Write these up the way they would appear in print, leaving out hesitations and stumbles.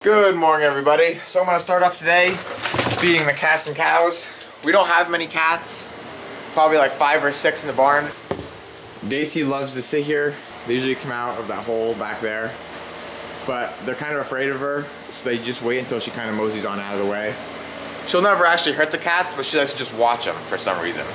Good morning, everybody. So I'm gonna start off today feeding the cats and cows. We don't have many cats, probably like 5 or 6 in the barn. Daisy loves to sit here. They usually come out of that hole back there, but they're kind of afraid of her, so they just wait until she kind of moseys on out of the way. She'll never actually hurt the cats, but she likes to just watch them for some reason.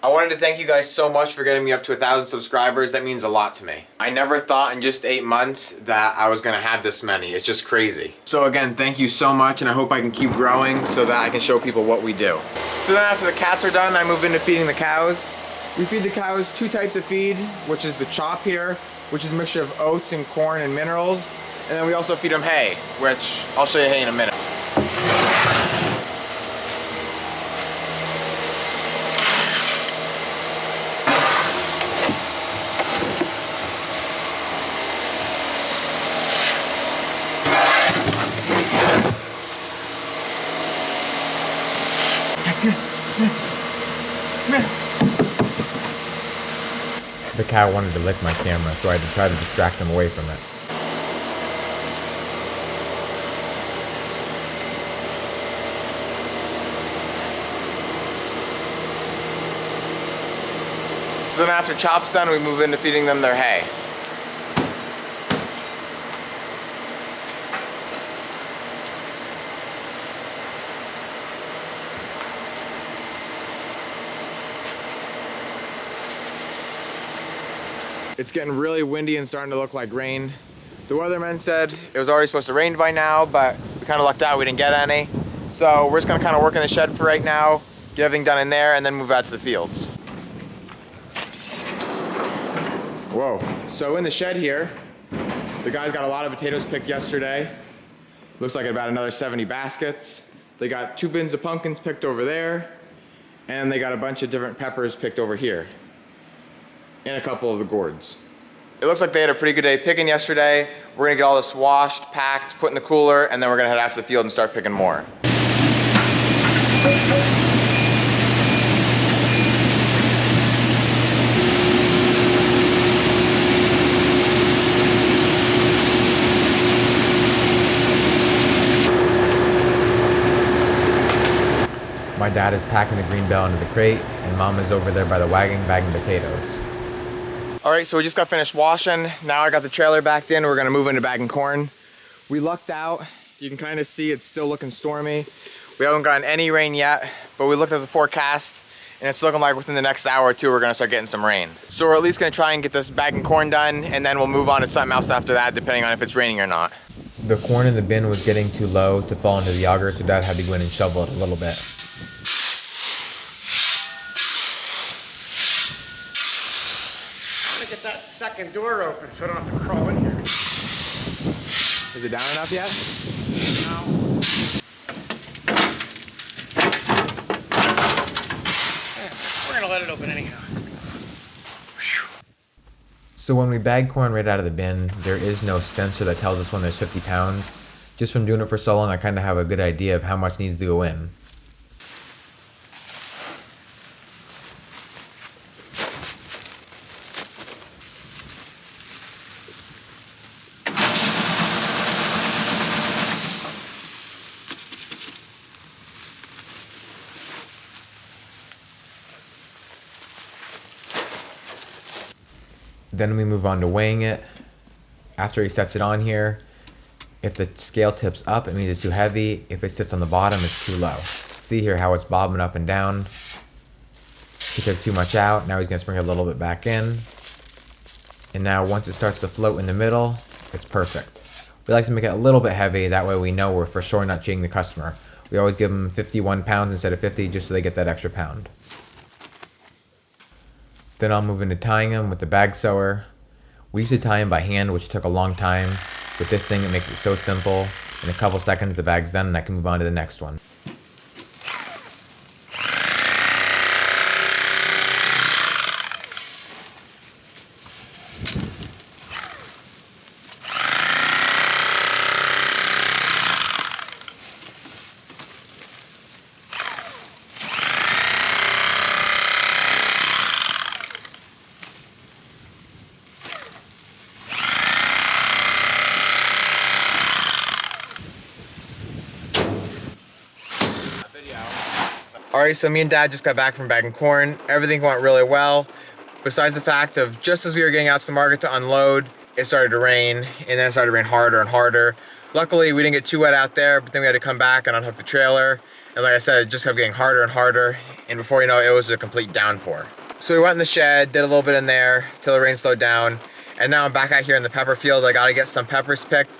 I wanted to thank you guys so much for getting me up to 1,000 subscribers. That means a lot to me. I never thought in just 8 months that I was gonna have this many. It's just crazy. So again, thank you so much, and I hope I can keep growing so that I can show people what we do. So then after the cats are done, I move into feeding the cows. We feed the cows 2 types of feed, which is the chop here, which is a mixture of oats and corn and minerals. And then we also feed them hay, which I'll show you hay in a minute. The cow wanted to lick my camera, so I had to try to distract him away from it. So then after chop's done, we move into feeding them their hay. It's getting really windy and starting to look like rain. The weatherman said it was already supposed to rain by now, but we kind of lucked out, we didn't get any. So we're just gonna kind of work in the shed for right now, get everything done in there, and then move out to the fields. Whoa, so in the shed here, the guys got a lot of potatoes picked yesterday. Looks like about another 70 baskets. They got 2 bins of pumpkins picked over there, and they got a bunch of different peppers picked over here, and a couple of the gourds. It looks like they had a pretty good day picking yesterday. We're gonna get all this washed, packed, put in the cooler, and then we're gonna head out to the field and start picking more. My dad is packing the green bell into the crate, and Mom is over there by the wagon bagging potatoes. All right, so we just got finished washing. Now I got the trailer backed in. We're gonna move into bagging corn. We lucked out. You can kind of see it's still looking stormy. We haven't gotten any rain yet, but we looked at the forecast, and it's looking like within the next hour or 2, we're gonna start getting some rain. So we're at least gonna try and get this bagging corn done, and then we'll move on to something else after that, depending on if it's raining or not. The corn in the bin was getting too low to fall into the auger, so Dad had to go in and shovel it a little bit. Get that second door open so I don't have to crawl in here. Is it down enough yet? No. Yeah, we're gonna let it open anyhow. So when we bag corn right out of the bin, there is no sensor that tells us when there's 50 pounds. Just from doing it for so long, I kind of have a good idea of how much needs to go in. Then we move on to weighing it. After he sets it on here, if the scale tips up, it means it's too heavy. If it sits on the bottom, it's too low. See here how it's bobbing up and down. He took too much out. Now he's gonna sprinkle a little bit back in. And now once it starts to float in the middle, it's perfect. We like to make it a little bit heavy. That way we know we're for sure not cheating the customer. We always give them 51 pounds instead of 50 just so they get that extra pound. Then I'll move into tying them with the bag sewer. We used to tie them by hand, which took a long time. With this thing, it makes it so simple. In a couple seconds, the bag's done and I can move on to the next one. All right, so me and Dad just got back from bagging corn. Everything went really well. Besides the fact of just as we were getting out to the market to unload, it started to rain, and then it started to rain harder and harder. Luckily, we didn't get too wet out there, but then we had to come back and unhook the trailer. And like I said, it just kept getting harder and harder. And before you know it, it was a complete downpour. So we went in the shed, did a little bit in there till the rain slowed down. And now I'm back out here in the pepper field. I gotta get some peppers picked.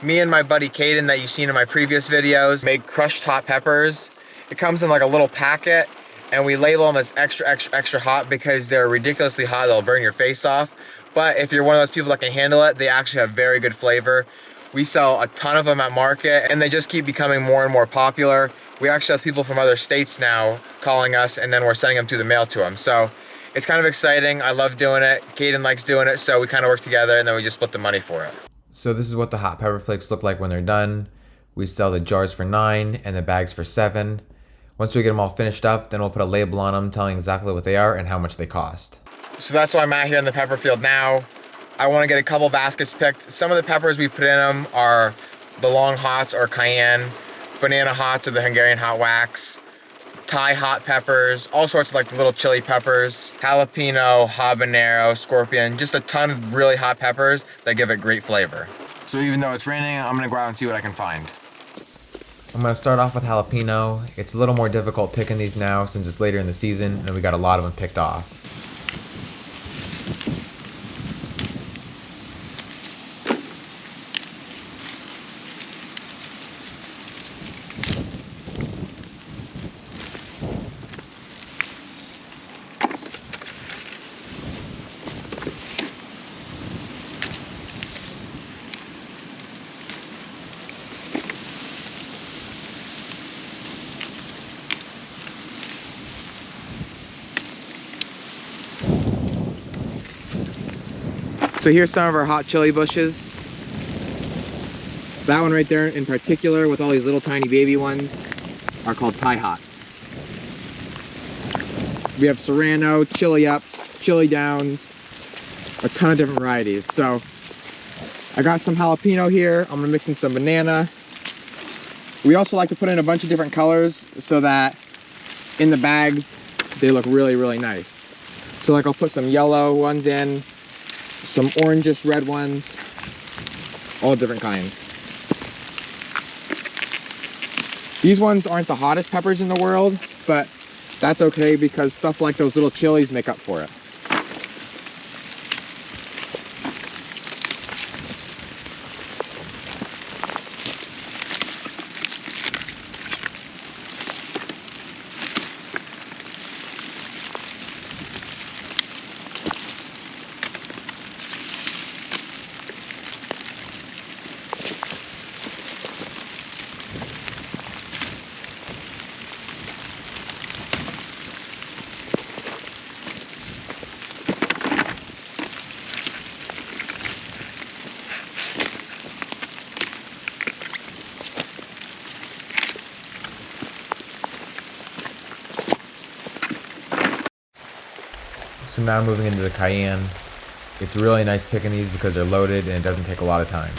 Me and my buddy Caden that you've seen in my previous videos make crushed hot peppers. It comes in like a little packet, and we label them as extra, extra, extra hot because they're ridiculously hot. They'll burn your face off. But if you're one of those people that can handle it, they actually have very good flavor. We sell a ton of them at market, and they just keep becoming more and more popular. We actually have people from other states now calling us, and then we're sending them through the mail to them. So it's kind of exciting. I love doing it. Caden likes doing it, so we kind of work together, and then we just split the money for it. So this is what the hot pepper flakes look like when they're done. We sell the jars for $9 and the bags for $7. Once we get them all finished up, then we'll put a label on them telling exactly what they are and how much they cost. So that's why I'm out here in the pepper field now. I want to get a couple baskets picked. Some of the peppers we put in them are the long hots or cayenne, banana hots or the Hungarian hot wax, Thai hot peppers, all sorts of like the little chili peppers, jalapeno, habanero, scorpion, just a ton of really hot peppers that give it great flavor. So even though it's raining, I'm gonna go out and see what I can find. I'm gonna start off with jalapeno. It's a little more difficult picking these now since it's later in the season and we got a lot of them picked off. So here's some of our hot chili bushes. That one right there in particular with all these little tiny baby ones are called Thai hots. We have Serrano, chili ups, chili downs, a ton of different varieties. So I got some jalapeno here. I'm gonna mix in some banana. We also like to put in a bunch of different colors so that in the bags, they look really, really nice. So like I'll put some yellow ones in, some orangish red ones, all different kinds. These ones aren't the hottest peppers in the world, but that's okay because stuff like those little chilies make up for it. So now I'm moving into the cayenne. It's really nice picking these because they're loaded and it doesn't take a lot of time.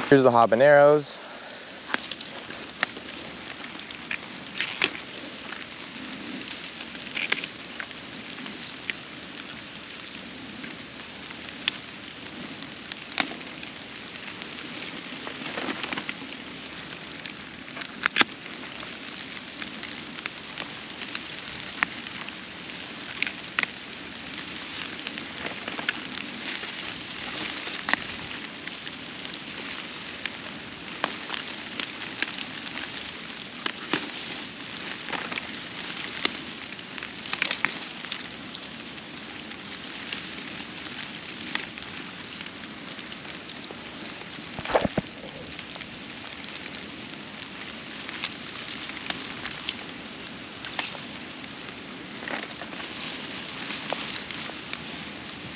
Here's the habaneros.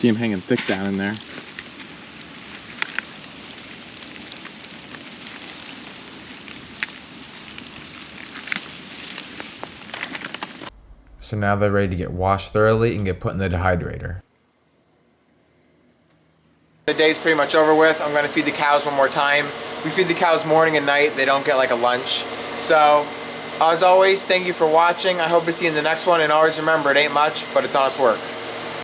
See them hanging thick down in there. So now they're ready to get washed thoroughly and get put in the dehydrator. The day's pretty much over with. I'm gonna feed the cows one more time. We feed the cows morning and night. They don't get like a lunch. So, as always, thank you for watching. I hope to see you in the next one. And always remember, it ain't much, but it's honest work.